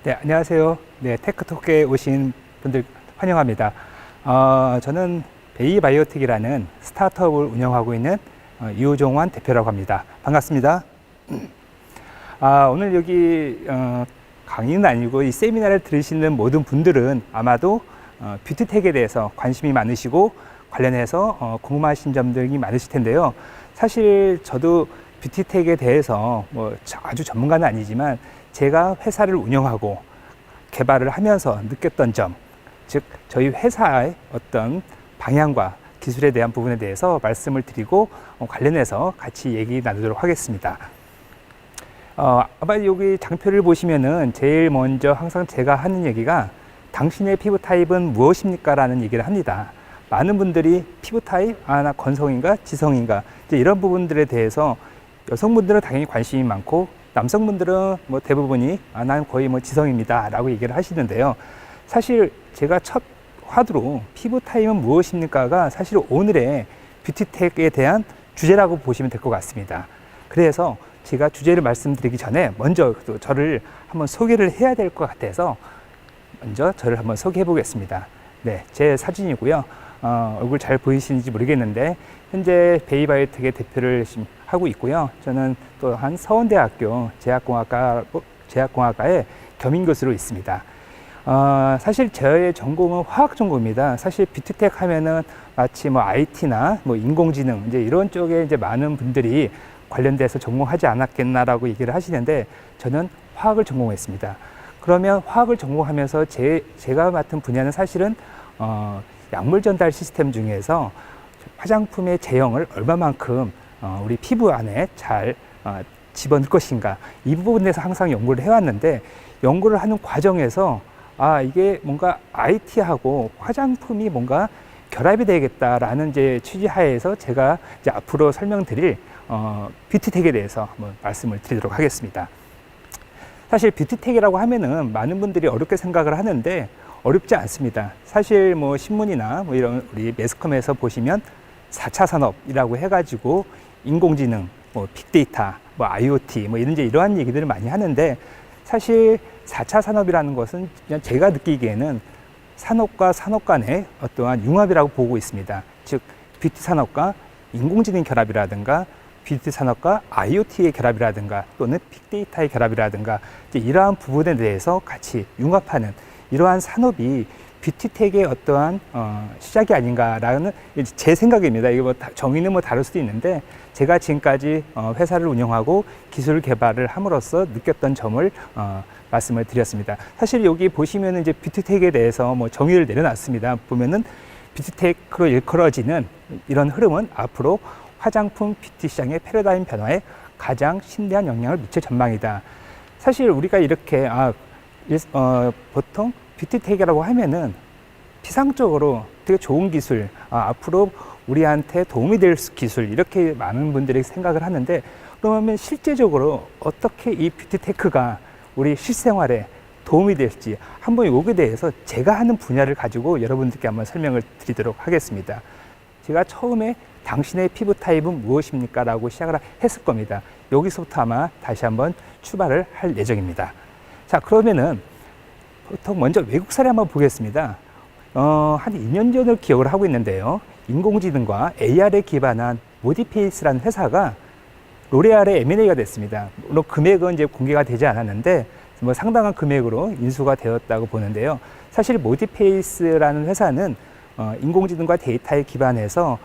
네, 안녕하세요. 네, 테크토크에 오신 분들 환영합니다. 저는 베이바이오틱이라는 스타트업을 운영하고 있는 이호종환 대표라고 합니다. 반갑습니다. 오늘 여기 강의는 아니고 이 세미나를 들으시는 모든 분들은 아마도 뷰티텍에 대해서 관심이 많으시고 관련해서 궁금하신 점들이 많으실 텐데요. 사실 저도 뷰티텍에 대해서 뭐 아주 전문가는 아니지만 제가 회사를 운영하고 개발을 하면서 느꼈던 점, 즉 저희 회사의 어떤 방향과 기술에 대한 부분에 대해서 말씀을 드리고 관련해서 같이 얘기 나누도록 하겠습니다. 아마 여기 장표를 보시면은 제일 먼저 항상 제가 하는 얘기가 당신의 피부 타입은 무엇입니까? 라는 얘기를 합니다. 많은 분들이 피부 타입, 나 건성인가 지성인가 이제 이런 부분들에 대해서 여성분들은 당연히 관심이 많고 남성분들은 뭐 대부분이 난 거의 뭐 지성입니다 라고 얘기를 하시는데요. 사실 제가 첫 화두로 피부 타입은 무엇입니까가 사실 오늘의 뷰티텍에 대한 주제라고 보시면 될 것 같습니다. 그래서 제가 주제를 말씀드리기 전에 먼저 또 저를 한번 소개를 해야 될 것 같아서 먼저 저를 한번 소개해 보겠습니다. 네, 제 사진이고요. 얼굴 잘 보이시는지 모르겠는데 현재 베이바이오텍의 대표를 하고 있고요. 저는 또한 서원대학교 제약공학과의 겸임교수로 있습니다. 사실 저의 전공은 화학 전공입니다. 사실 뷰티텍 하면은 마치 뭐 IT나 뭐 인공지능 이제 이런 쪽에 이제 많은 분들이 관련돼서 전공하지 않았겠나라고 얘기를 하시는데 저는 화학을 전공했습니다. 그러면 화학을 전공하면서 제가 맡은 분야는 사실은 약물 전달 시스템 중에서 화장품의 제형을 얼마만큼 우리 피부 안에 잘 집어넣을 것인가 이 부분에서 항상 연구를 해왔는데 연구를 하는 과정에서 이게 뭔가 IT하고 화장품이 뭔가 결합이 되겠다라는 이제 취지하에서 제가 이제 앞으로 설명드릴 뷰티텍에 대해서 한번 말씀을 드리도록 하겠습니다. 사실 뷰티텍이라고 하면은 많은 분들이 어렵게 생각을 하는데 어렵지 않습니다. 사실 뭐 신문이나 뭐 이런 우리 매스컴에서 보시면 4차 산업이라고 해가지고 인공지능, 뭐 빅데이터, 뭐 IoT, 뭐 이러한 얘기들을 많이 하는데 사실 4차 산업이라는 것은 그냥 제가 느끼기에는 산업과 산업 간의 어떠한 융합이라고 보고 있습니다. 즉, 뷰티 산업과 인공지능 결합이라든가 뷰티 산업과 IoT의 결합이라든가 또는 빅데이터의 결합이라든가 이제 이러한 부분에 대해서 같이 융합하는 이러한 산업이 뷰티텍의 어떠한 시작이 아닌가라는 제 생각입니다. 이게 뭐 정의는 뭐 다를 수도 있는데 제가 지금까지 회사를 운영하고 기술 개발을 함으로써 느꼈던 점을 말씀을 드렸습니다. 사실 여기 보시면은 이제 뷰티텍에 대해서 뭐 정의를 내려놨습니다. 보면은 뷰티텍으로 일컬어지는 이런 흐름은 앞으로 화장품 뷰티 시장의 패러다임 변화에 가장 심대한 영향을 미칠 전망이다. 사실 우리가 이렇게 보통 뷰티텍이라고 하면은 피상적으로 되게 좋은 기술, 앞으로 우리한테 도움이 될 기술 이렇게 많은 분들이 생각을 하는데 그러면 실제적으로 어떻게 이 뷰티테크가 우리 실생활에 도움이 될지 한번 여기에 대해서 제가 하는 분야를 가지고 여러분들께 한번 설명을 드리도록 하겠습니다. 제가 처음에 당신의 피부 타입은 무엇입니까? 라고 시작을 했을 겁니다. 여기서부터 아마 다시 한번 출발을 할 예정입니다. 자, 그러면은 보통 먼저 외국 사례 한번 보겠습니다. 한 2년 전을 기억을 하고 있는데요. 인공지능과 AR에 기반한 모디페이스라는 회사가 로레알의 M&A가 됐습니다. 물론 금액은 이제 공개가 되지 않았는데 뭐 상당한 금액으로 인수가 되었다고 보는데요. 사실 모디페이스라는 회사는 인공지능과 데이터에 기반해서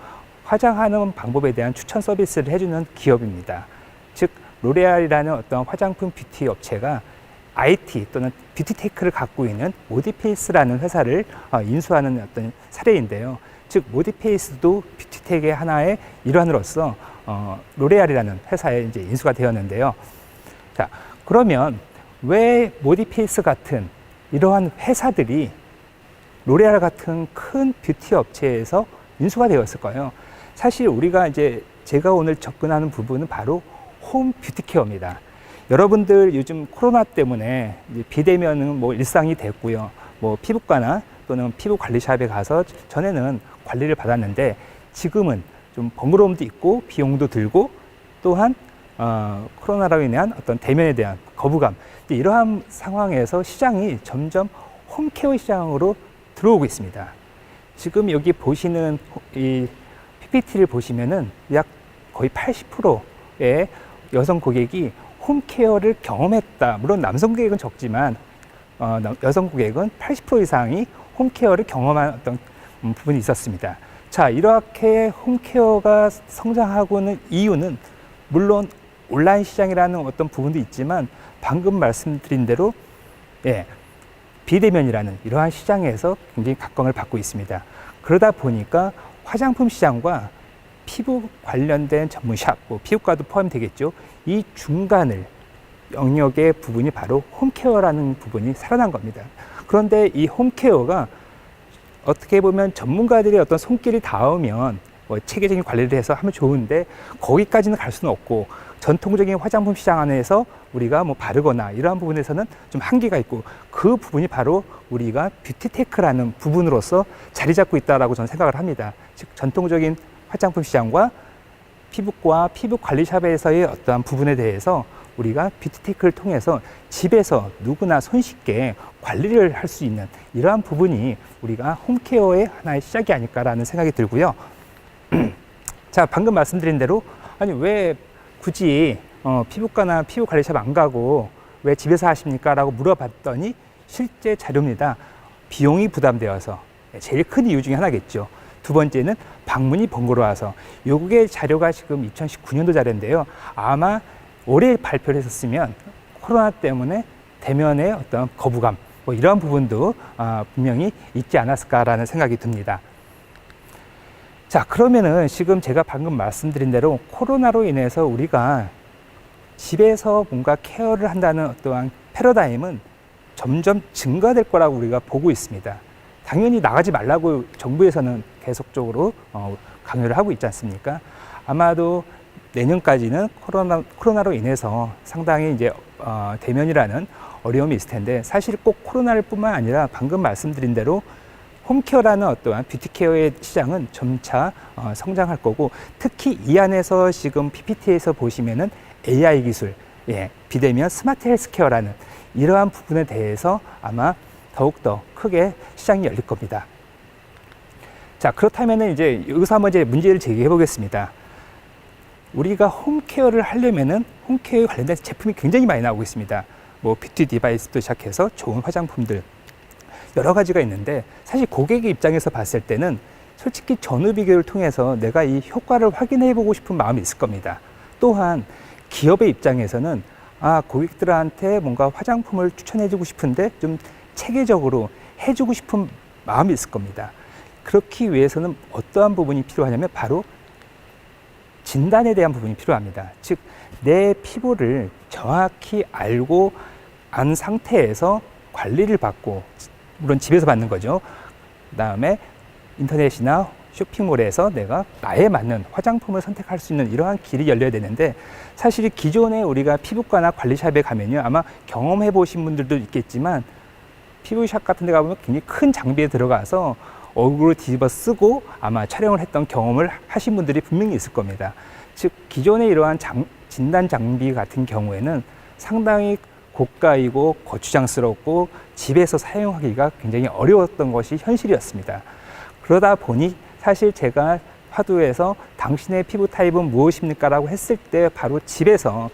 화장하는 방법에 대한 추천 서비스를 해주는 기업입니다. 즉 로레알이라는 어떤 화장품 뷰티 업체가 IT 또는 뷰티테크를 갖고 있는 모디페이스라는 회사를 인수하는 어떤 사례인데요. 즉 모디페이스도 뷰티텍의 하나의 일환으로서 로레알이라는 회사에 이제 인수가 되었는데요. 자, 그러면 왜 모디페이스 같은 이러한 회사들이 로레알 같은 큰 뷰티 업체에서 인수가 되었을까요? 사실 우리가 이제 제가 오늘 접근하는 부분은 바로 홈 뷰티케어입니다. 여러분들 요즘 코로나 때문에 이제 비대면은 뭐 일상이 됐고요. 뭐 피부과나 또는 피부 관리샵에 가서 전에는 관리를 받았는데 지금은 좀 번거로움도 있고 비용도 들고 또한 코로나로 인한 어떤 대면에 대한 거부감, 이러한 상황에서 시장이 점점 홈케어 시장으로 들어오고 있습니다. 지금 여기 보시는 이 PPT를 보시면은 약 거의 80%의 여성 고객이 홈케어를 경험했다. 물론 남성 고객은 적지만 여성 고객은 80% 이상이 홈케어를 경험한 어떤 부분이 있었습니다. 자, 이렇게 홈케어가 성장하고는 이유는 물론 온라인 시장이라는 어떤 부분도 있지만 방금 말씀드린 대로 비대면이라는 이러한 시장에서 굉장히 각광을 받고 있습니다. 그러다 보니까 화장품 시장과 피부 관련된 전문샵, 피부과도 포함되겠죠. 이 중간을 영역의 부분이 바로 홈케어라는 부분이 살아난 겁니다. 그런데 이 홈케어가 어떻게 보면 전문가들의 어떤 손길이 닿으면 체계적인 관리를 해서 하면 좋은데 거기까지는 갈 수는 없고 전통적인 화장품 시장 안에서 우리가 바르거나 이러한 부분에서는 좀 한계가 있고 그 부분이 바로 우리가 뷰티테크라는 부분으로서 자리 잡고 있다라고 저는 생각을 합니다. 즉 전통적인 화장품 시장과 피부과 피부 관리샵에서의 어떠한 부분에 대해서 우리가 뷰티테크를 통해서 집에서 누구나 손쉽게 관리를 할 수 있는 이러한 부분이 우리가 홈케어의 하나의 시작이 아닐까라는 생각이 들고요. 자, 방금 말씀드린 대로 아니 왜 굳이 피부과나 피부 관리샵 안 가고 왜 집에서 하십니까? 라고 물어봤더니 실제 자료입니다. 비용이 부담되어서 제일 큰 이유 중에 하나겠죠. 두 번째는 방문이 번거로워서. 요게 자료가 지금 2019년도 자료인데요. 아마 올해 발표를 했었으면 코로나 때문에 대면의 어떤 거부감 이런 부분도 분명히 있지 않았을까라는 생각이 듭니다. 자, 그러면은 지금 제가 방금 말씀드린 대로 코로나로 인해서 우리가 집에서 뭔가 케어를 한다는 어떠한 패러다임은 점점 증가될 거라고 우리가 보고 있습니다. 당연히 나가지 말라고 정부에서는 계속적으로 강요를 하고 있지 않습니까? 아마도 내년까지는 코로나로 인해서 상당히 이제 대면이라는 어려움이 있을 텐데 사실 꼭 코로나를 뿐만 아니라 방금 말씀드린 대로 홈케어라는 어떠한 뷰티케어의 시장은 점차 성장할 거고 특히 이 안에서 지금 PPT에서 보시면은 AI 기술, 비대면 스마트 헬스케어라는 이러한 부분에 대해서 아마 더욱더 크게 시장이 열릴 겁니다. 자, 그렇다면은 이제 여기서 한번 이제 문제를 제기해 보겠습니다. 우리가 홈케어를 하려면은 홈케어에 관련된 제품이 굉장히 많이 나오고 있습니다. 뷰티 디바이스도 시작해서 좋은 화장품들 여러 가지가 있는데 사실 고객의 입장에서 봤을 때는 솔직히 전후 비교를 통해서 내가 이 효과를 확인해 보고 싶은 마음이 있을 겁니다. 또한 기업의 입장에서는 고객들한테 뭔가 화장품을 추천해 주고 싶은데 좀 체계적으로 해주고 싶은 마음이 있을 겁니다. 그렇기 위해서는 어떠한 부분이 필요하냐면 바로 진단에 대한 부분이 필요합니다. 즉, 내 피부를 정확히 알고 안 상태에서 관리를 받고, 물론 집에서 받는 거죠. 그 다음에 인터넷이나 쇼핑몰에서 내가 나에 맞는 화장품을 선택할 수 있는 이러한 길이 열려야 되는데 사실 기존에 우리가 피부과나 관리샵에 가면요. 아마 경험해 보신 분들도 있겠지만 피부샵 같은 데 가보면 굉장히 큰 장비에 들어가서 얼굴을 뒤집어 쓰고 아마 촬영을 했던 경험을 하신 분들이 분명히 있을 겁니다. 즉 기존의 이러한 진단 장비 같은 경우에는 상당히 고가이고 거추장스럽고 집에서 사용하기가 굉장히 어려웠던 것이 현실이었습니다. 그러다 보니 사실 제가 화두에서 당신의 피부 타입은 무엇입니까? 라고 했을 때 바로 집에서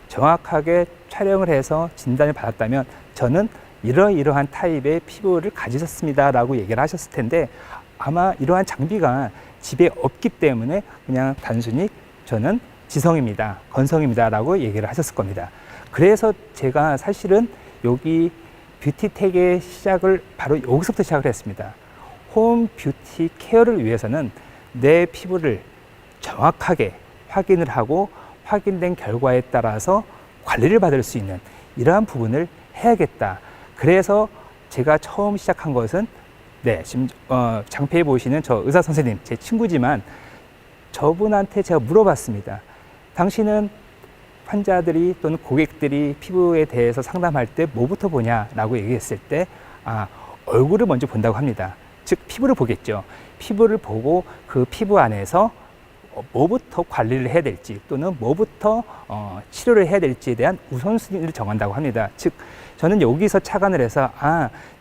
정확하게 촬영을 해서 진단을 받았다면 저는 이러이러한 타입의 피부를 가지셨습니다 라고 얘기를 하셨을 텐데 아마 이러한 장비가 집에 없기 때문에 그냥 단순히 저는 지성입니다, 건성입니다 라고 얘기를 하셨을 겁니다. 그래서 제가 사실은 여기 뷰티텍의 시작을 바로 여기서부터 시작을 했습니다. 홈 뷰티 케어를 위해서는 내 피부를 정확하게 확인을 하고 확인된 결과에 따라서 관리를 받을 수 있는 이러한 부분을 해야겠다. 그래서 제가 처음 시작한 것은 지금 장패에 보시는 저 의사 선생님, 제 친구지만 저분한테 제가 물어봤습니다. 당신은 환자들이 또는 고객들이 피부에 대해서 상담할 때 뭐부터 보냐라고 얘기했을 때 얼굴을 먼저 본다고 합니다. 즉 피부를 보겠죠. 피부를 보고 그 피부 안에서 뭐부터 관리를 해야 될지 또는 뭐부터 치료를 해야 될지에 대한 우선순위를 정한다고 합니다. 즉 저는 여기서 착안을 해서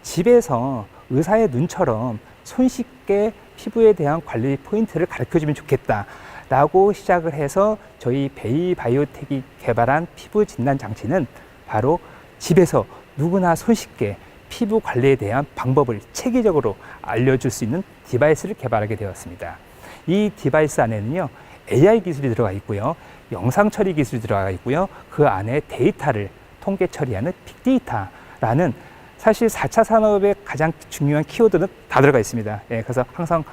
집에서 의사의 눈처럼 손쉽게 피부에 대한 관리 포인트를 가르쳐주면 좋겠다 라고 시작을 해서 저희 베이바이오텍이 개발한 피부 진단 장치는 바로 집에서 누구나 손쉽게 피부 관리에 대한 방법을 체계적으로 알려줄 수 있는 디바이스를 개발하게 되었습니다. 이 디바이스 안에는요, AI 기술이 들어가 있고요, 영상 처리 기술이 들어가 있고요, 그 안에 데이터를 통계 처리하는 빅데이터라는 사실 4차 산업의 가장 중요한 키워드는 다 들어가 있습니다. 예, 그래서 항상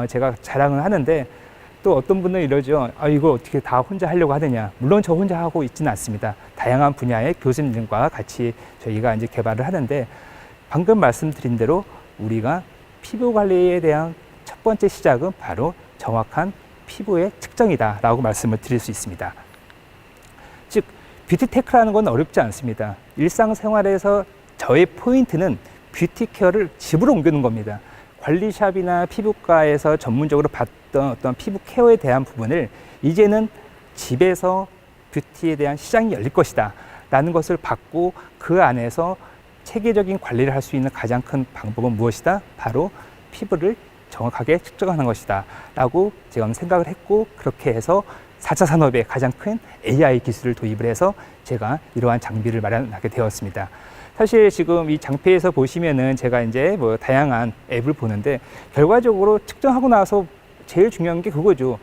제가 자랑을 하는데 또 어떤 분은 이러죠. 이거 어떻게 다 혼자 하려고 하느냐. 물론 저 혼자 하고 있지는 않습니다. 다양한 분야의 교수님과 같이 저희가 이제 개발을 하는데 방금 말씀드린 대로 우리가 피부 관리에 대한 첫 번째 시작은 바로 정확한 피부의 측정이다 라고 말씀을 드릴 수 있습니다. 즉 뷰티테크라는 건 어렵지 않습니다. 일상생활에서 저의 포인트는 뷰티케어를 집으로 옮기는 겁니다. 관리샵이나 피부과에서 전문적으로 받던 어떤 피부 케어에 대한 부분을 이제는 집에서 뷰티에 대한 시장이 열릴 것이다 라는 것을 받고 그 안에서 체계적인 관리를 할 수 있는 가장 큰 방법은 무엇이다? 바로 피부를 정확하게 측정하는 것이다 라고 제가 생각을 했고 그렇게 해서 4차 산업의 가장 큰 AI 기술을 도입을 해서 제가 이러한 장비를 마련하게 되었습니다. 사실 지금 이 장피에서 보시면은 제가 이제 뭐 다양한 앱을 보는데 결과적으로 측정하고 나서 제일 중요한 게 그거죠.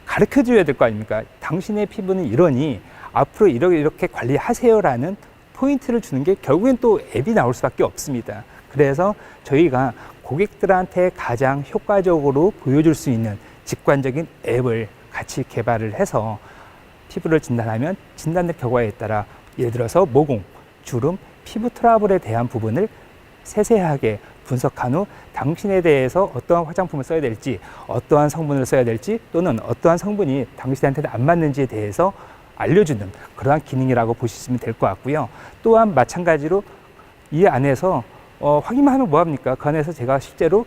가르쳐 줘야 될 거 아닙니까? 당신의 피부는 이러니 앞으로 이렇게 관리하세요라는 포인트를 주는 게 결국엔 또 앱이 나올 수밖에 없습니다. 그래서 저희가 고객들한테 가장 효과적으로 보여줄 수 있는 직관적인 앱을 같이 개발을 해서 피부를 진단하면 진단된 결과에 따라 예를 들어서 모공, 주름, 피부 트러블에 대한 부분을 세세하게 분석한 후 당신에 대해서 어떠한 화장품을 써야 될지, 어떠한 성분을 써야 될지 또는 어떠한 성분이 당신한테는 안 맞는지에 대해서 알려주는 그러한 기능이라고 보시면 될 것 같고요. 또한 마찬가지로 이 안에서 확인만 하면 뭐합니까? 그 안에서 제가 실제로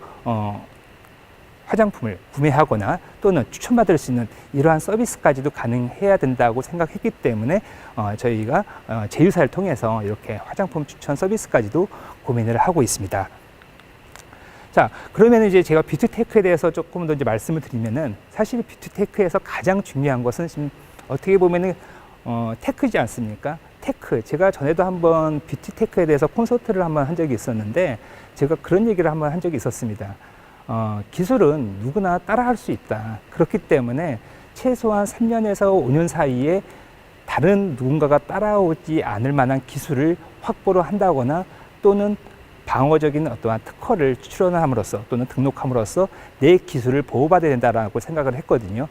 화장품을 구매하거나 또는 추천받을 수 있는 이러한 서비스까지도 가능해야 된다고 생각했기 때문에 저희가 제휴사를 통해서 이렇게 화장품 추천 서비스까지도 고민을 하고 있습니다. 자, 그러면 이제 제가 뷰티테크에 대해서 조금 더 이제 말씀을 드리면은 사실 뷰티테크에서 가장 중요한 것은 지금 어떻게 보면은 테크지 않습니까? 테크. 제가 전에도 한번 뷰티테크에 대해서 콘서트를 한번 한 적이 있었는데 제가 그런 얘기를 한번 한 적이 있었습니다. 기술은 누구나 따라할 수 있다. 그렇기 때문에 최소한 3년에서 5년 사이에 다른 누군가가 따라오지 않을 만한 기술을 확보를 한다거나 또는 방어적인 어떠한 특허를 출원함으로써 또는 등록함으로써 내 기술을 보호받아야 된다고 생각을 했거든요.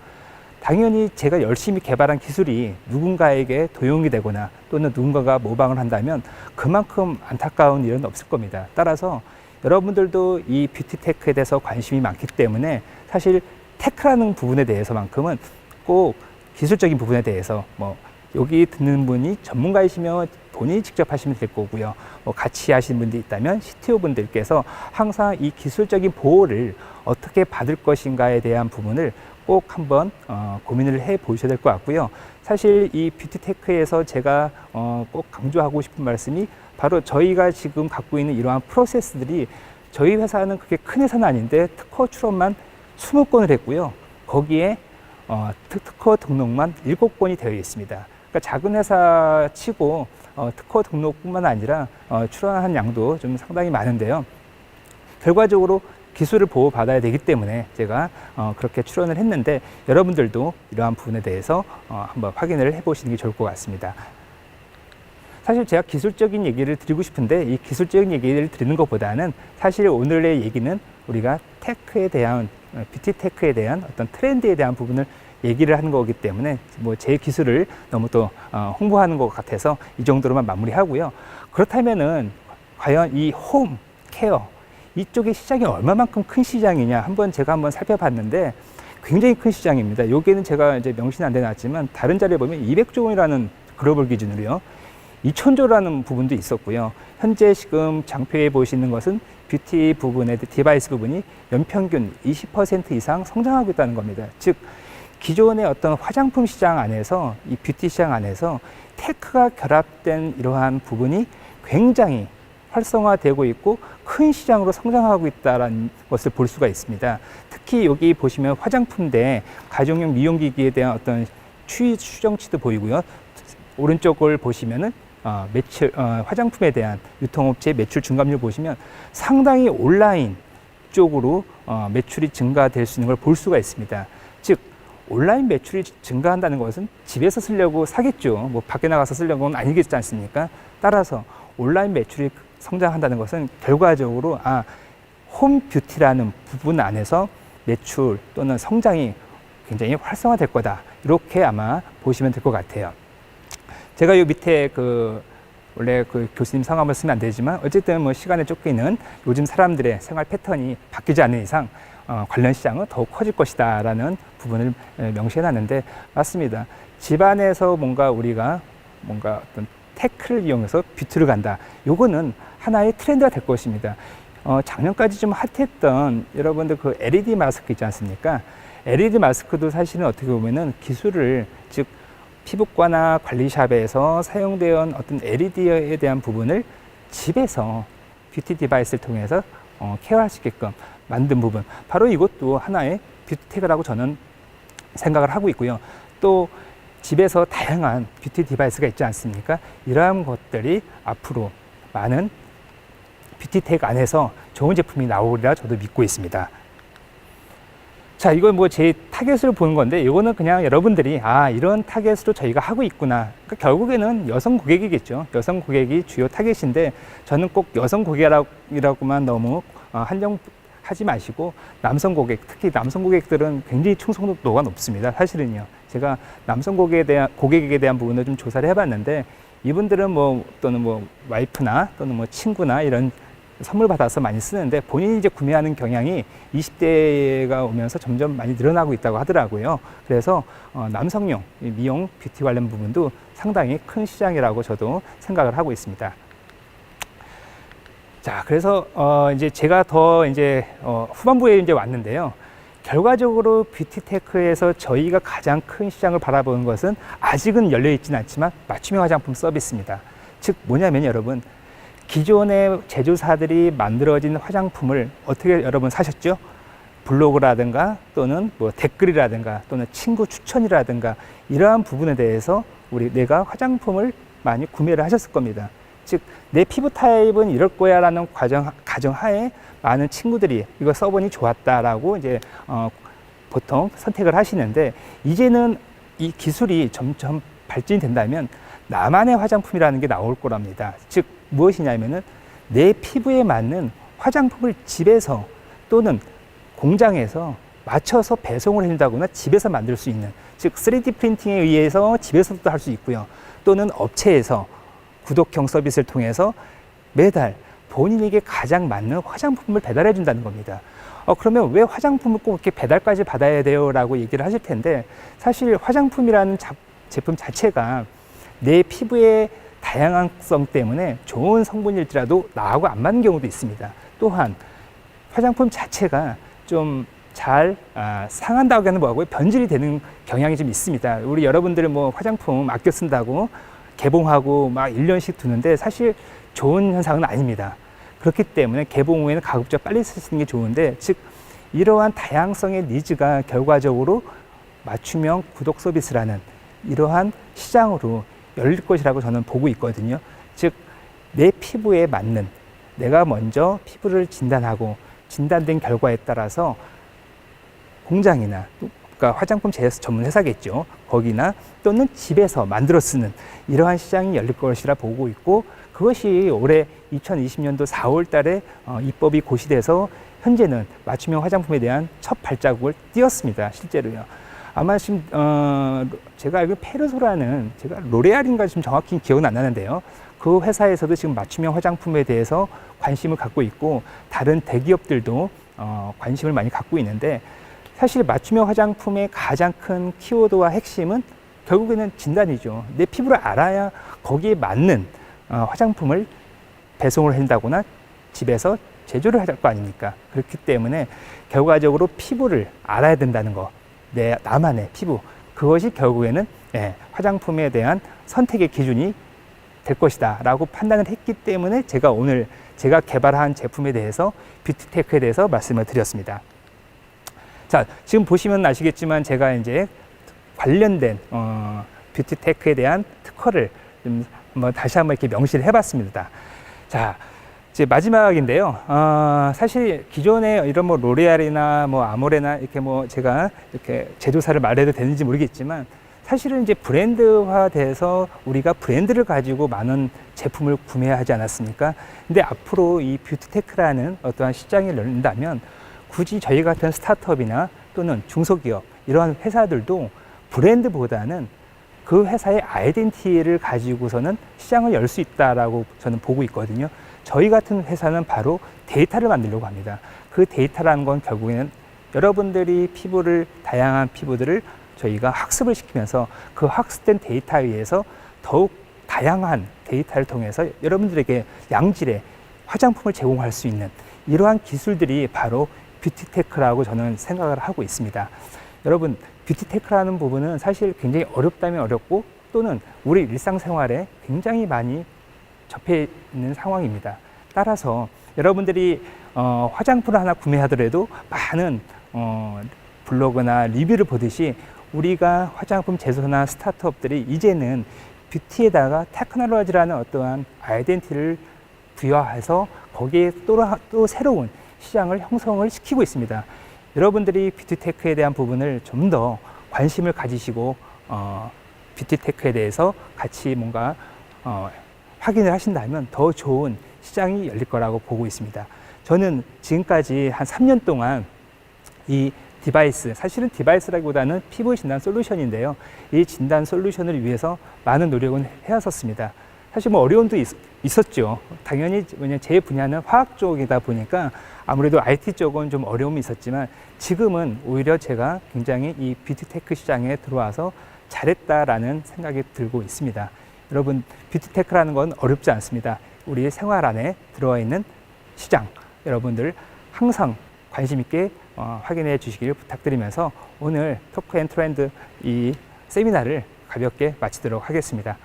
당연히 제가 열심히 개발한 기술이 누군가에게 도용이 되거나 또는 누군가가 모방을 한다면 그만큼 안타까운 일은 없을 겁니다. 따라서 여러분들도 이 뷰티테크에 대해서 관심이 많기 때문에 사실 테크라는 부분에 대해서만큼은 꼭 기술적인 부분에 대해서 뭐 여기 듣는 분이 전문가이시면 본인이 직접 하시면 될 거고요. 뭐 같이 하시는 분들이 있다면 CTO 분들께서 항상 이 기술적인 보호를 어떻게 받을 것인가에 대한 부분을 꼭 한번 고민을 해 보셔야 될 것 같고요. 사실 이 뷰티테크에서 제가 꼭 강조하고 싶은 말씀이 바로 저희가 지금 갖고 있는 이러한 프로세스들이 저희 회사는 그렇게 큰 회사는 아닌데 특허 출원만 20건을 했고요. 거기에 특허 등록만 7건이 되어 있습니다. 그러니까 작은 회사 치고 특허 등록뿐만 아니라 출원한 양도 좀 상당히 많은데요. 결과적으로 기술을 보호받아야 되기 때문에 제가 그렇게 출원을 했는데 여러분들도 이러한 부분에 대해서 한번 확인을 해보시는 게 좋을 것 같습니다. 사실 제가 기술적인 얘기를 드리고 싶은데 이 기술적인 얘기를 드리는 것보다는 사실 오늘의 얘기는 우리가 테크에 대한 뷰티 테크에 대한 어떤 트렌드에 대한 부분을 얘기를 하는 거기 때문에 뭐 제 기술을 너무 또 홍보하는 것 같아서 이 정도로만 마무리하고요. 그렇다면은 과연 이 홈 케어 이쪽의 시장이 얼마만큼 큰 시장이냐 제가 한번 살펴봤는데 굉장히 큰 시장입니다. 여기에는 제가 이제 명시는 안 해놨지만 다른 자리에 보면 200조 원이라는 글로벌 기준으로요. 2,000조라는 부분도 있었고요. 현재 지금 장표에 보시는 것은 뷰티 부분의 디바이스 부분이 연평균 20% 이상 성장하고 있다는 겁니다. 즉 기존의 어떤 화장품 시장 안에서, 이 뷰티 시장 안에서 테크가 결합된 이러한 부분이 굉장히 활성화되고 있고 큰 시장으로 성장하고 있다는 것을 볼 수가 있습니다. 특히 여기 보시면 화장품대 가정용 미용기기에 대한 어떤 추정치도 보이고요. 오른쪽을 보시면은 매출, 화장품에 대한 유통업체의 매출 증가율 보시면 상당히 온라인 쪽으로 매출이 증가될 수 있는 걸 볼 수가 있습니다. 즉 온라인 매출이 증가한다는 것은 집에서 쓰려고 사겠죠. 뭐 밖에 나가서 쓰려고는 아니겠지 않습니까? 따라서 온라인 매출이 성장한다는 것은 결과적으로 홈 뷰티라는 부분 안에서 매출 또는 성장이 굉장히 활성화될 거다. 이렇게 아마 보시면 될 것 같아요. 제가 이 밑에 원래 교수님 성함을 쓰면 안 되지만 어쨌든 뭐 시간에 쫓기는 요즘 사람들의 생활 패턴이 바뀌지 않는 이상 관련 시장은 더욱 커질 것이다 라는 부분을 명시해 놨는데 맞습니다. 집안에서 우리가 어떤 테크를 이용해서 뷰티를 간다. 요거는 하나의 트렌드가 될 것입니다. 작년까지 좀 핫했던 여러분들 LED 마스크 있지 않습니까? LED 마스크도 사실은 어떻게 보면은 기술을 즉 피부과나 관리샵에서 사용되어 어떤 LED에 대한 부분을 집에서 뷰티 디바이스를 통해서 케어할 수 있게끔 만든 부분, 바로 이것도 하나의 뷰티텍이라고 저는 생각을 하고 있고요. 또 집에서 다양한 뷰티 디바이스가 있지 않습니까? 이러한 것들이 앞으로 많은 뷰티텍 안에서 좋은 제품이 나오리라 저도 믿고 있습니다. 자, 이건 뭐 제 타겟을 보는 건데, 이거는 그냥 여러분들이 이런 타겟으로 저희가 하고 있구나. 그러니까 결국에는 여성 고객이겠죠. 여성 고객이 주요 타겟인데, 저는 꼭 여성 고객이라고만 너무 한정하지 마시고, 남성 고객, 특히 남성 고객들은 굉장히 충성도가 높습니다. 사실은요. 제가 남성 고객에 대한 부분을 좀 조사를 해봤는데, 이분들은 또는 와이프나 또는 친구나 이런 선물 받아서 많이 쓰는데 본인이 이제 구매하는 경향이 20대가 오면서 점점 많이 늘어나고 있다고 하더라고요. 그래서 남성용 미용 뷰티 관련 부분도 상당히 큰 시장이라고 저도 생각을 하고 있습니다. 자, 그래서 이제 제가 더 후반부에 이제 왔는데요. 결과적으로 뷰티테크에서 저희가 가장 큰 시장을 바라보는 것은 아직은 열려 있지는 않지만 맞춤형 화장품 서비스입니다. 즉 뭐냐면 여러분, 기존의 제조사들이 만들어진 화장품을 어떻게 여러분 사셨죠? 블로그라든가 또는 댓글이라든가 또는 친구 추천이라든가 이러한 부분에 대해서 내가 화장품을 많이 구매를 하셨을 겁니다. 즉 내 피부 타입은 이럴 거야 라는 가정하에 많은 친구들이 이거 써보니 좋았다라고 보통 선택을 하시는데, 이제는 이 기술이 점점 발전이 된다면 나만의 화장품이라는 게 나올 거랍니다. 즉 무엇이냐면은 내 피부에 맞는 화장품을 집에서 또는 공장에서 맞춰서 배송을 해준다거나 집에서 만들 수 있는, 즉 3D 프린팅에 의해서 집에서도 할 수 있고요. 또는 업체에서 구독형 서비스를 통해서 매달 본인에게 가장 맞는 화장품을 배달해 준다는 겁니다. 그러면 왜 화장품을 꼭 이렇게 배달까지 받아야 돼요? 라고 얘기를 하실 텐데, 사실 화장품이라는 제품 자체가 내 피부의 다양성 때문에 좋은 성분일지라도 나하고 안 맞는 경우도 있습니다. 또한 화장품 자체가 좀 잘 상한다고 하는 거하고 변질이 되는 경향이 좀 있습니다. 우리 여러분들은 화장품 아껴 쓴다고 개봉하고 막 1년씩 두는데 사실 좋은 현상은 아닙니다. 그렇기 때문에 개봉 후에는 가급적 빨리 쓰시는 게 좋은데, 즉 이러한 다양성의 니즈가 결과적으로 맞춤형 구독 서비스라는 이러한 시장으로 열릴 것이라고 저는 보고 있거든요. 즉 내 피부에 맞는, 내가 먼저 피부를 진단하고 진단된 결과에 따라서 공장이나 그러니까 화장품 제조 전문 회사겠죠. 거기나 또는 집에서 만들어 쓰는 이러한 시장이 열릴 것이라 보고 있고, 그것이 올해 2020년도 4월 달에 입법이 고시돼서 현재는 맞춤형 화장품에 대한 첫 발자국을 띄웠습니다. 실제로요. 아마 지금 제가 알기로 페르소라는, 제가 로레알인가 지금 정확히 기억은 안 나는데요. 그 회사에서도 지금 맞춤형 화장품에 대해서 관심을 갖고 있고, 다른 대기업들도 관심을 많이 갖고 있는데, 사실 맞춤형 화장품의 가장 큰 키워드와 핵심은 결국에는 진단이죠. 내 피부를 알아야 거기에 맞는 화장품을 배송을 한다거나 집에서 제조를 할 거 아닙니까? 그렇기 때문에 결과적으로 피부를 알아야 된다는 거, 나만의 피부, 그것이 결국에는 화장품에 대한 선택의 기준이 될 것이다 라고 판단을 했기 때문에 제가 오늘 제가 개발한 제품에 대해서 뷰티테크에 대해서 말씀을 드렸습니다. 자, 지금 보시면 아시겠지만 제가 이제 관련된 뷰티테크에 대한 특허를 좀 한번 다시 한번 이렇게 명시를 해봤습니다. 자, 이제 마지막인데요. 사실 기존에 이런 뭐 로레알이나 뭐 아모레나 이렇게 뭐 제가 이렇게 제조사를 말해도 되는지 모르겠지만 사실은 이제 브랜드화돼서 우리가 브랜드를 가지고 많은 제품을 구매하지 않았습니까? 근데 앞으로 이 뷰티테크라는 어떠한 시장이 열린다면 굳이 저희 같은 스타트업이나 또는 중소기업 이러한 회사들도 브랜드보다는 그 회사의 아이덴티티를 가지고서는 시장을 열 수 있다라고 저는 보고 있거든요. 저희 같은 회사는 바로 데이터를 만들려고 합니다. 그 데이터라는 건 결국에는 여러분들이 다양한 피부들을 저희가 학습을 시키면서 그 학습된 데이터에 의해서 더욱 다양한 데이터를 통해서 여러분들에게 양질의 화장품을 제공할 수 있는 이러한 기술들이 바로 뷰티테크라고 저는 생각을 하고 있습니다. 여러분, 뷰티테크라는 부분은 사실 굉장히 어렵다면 어렵고 또는 우리 일상생활에 굉장히 많이 접해 있는 상황입니다. 따라서 여러분들이 화장품을 하나 구매하더라도 많은 블로그나 리뷰를 보듯이 우리가 화장품 제조나 스타트업들이 이제는 뷰티에다가 테크놀로지라는 어떠한 아이덴티티를 부여해서 거기에 또 새로운 시장을 형성을 시키고 있습니다. 여러분들이 뷰티테크에 대한 부분을 좀 더 관심을 가지시고 뷰티테크에 대해서 같이 뭔가 확인을 하신다면 더 좋은 시장이 열릴 거라고 보고 있습니다. 저는 지금까지 한 3년 동안 이 디바이스, 사실은 디바이스라기보다는 피부 진단 솔루션인데요. 이 진단 솔루션을 위해서 많은 노력은 해왔었습니다. 사실 뭐 어려움도 있었죠. 당연히 제 분야는 화학 쪽이다 보니까 아무래도 IT 쪽은 좀 어려움이 있었지만 지금은 오히려 제가 굉장히 이 뷰티테크 시장에 들어와서 잘했다라는 생각이 들고 있습니다. 여러분, 뷰티테크라는 건 어렵지 않습니다. 우리 생활 안에 들어와 있는 시장, 여러분들 항상 관심 있게 확인해 주시길 부탁드리면서 오늘 토크 앤 트렌드 이 세미나를 가볍게 마치도록 하겠습니다.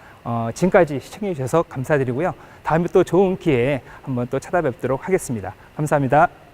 지금까지 시청해 주셔서 감사드리고요. 다음에 또 좋은 기회에 한번 또 찾아뵙도록 하겠습니다. 감사합니다.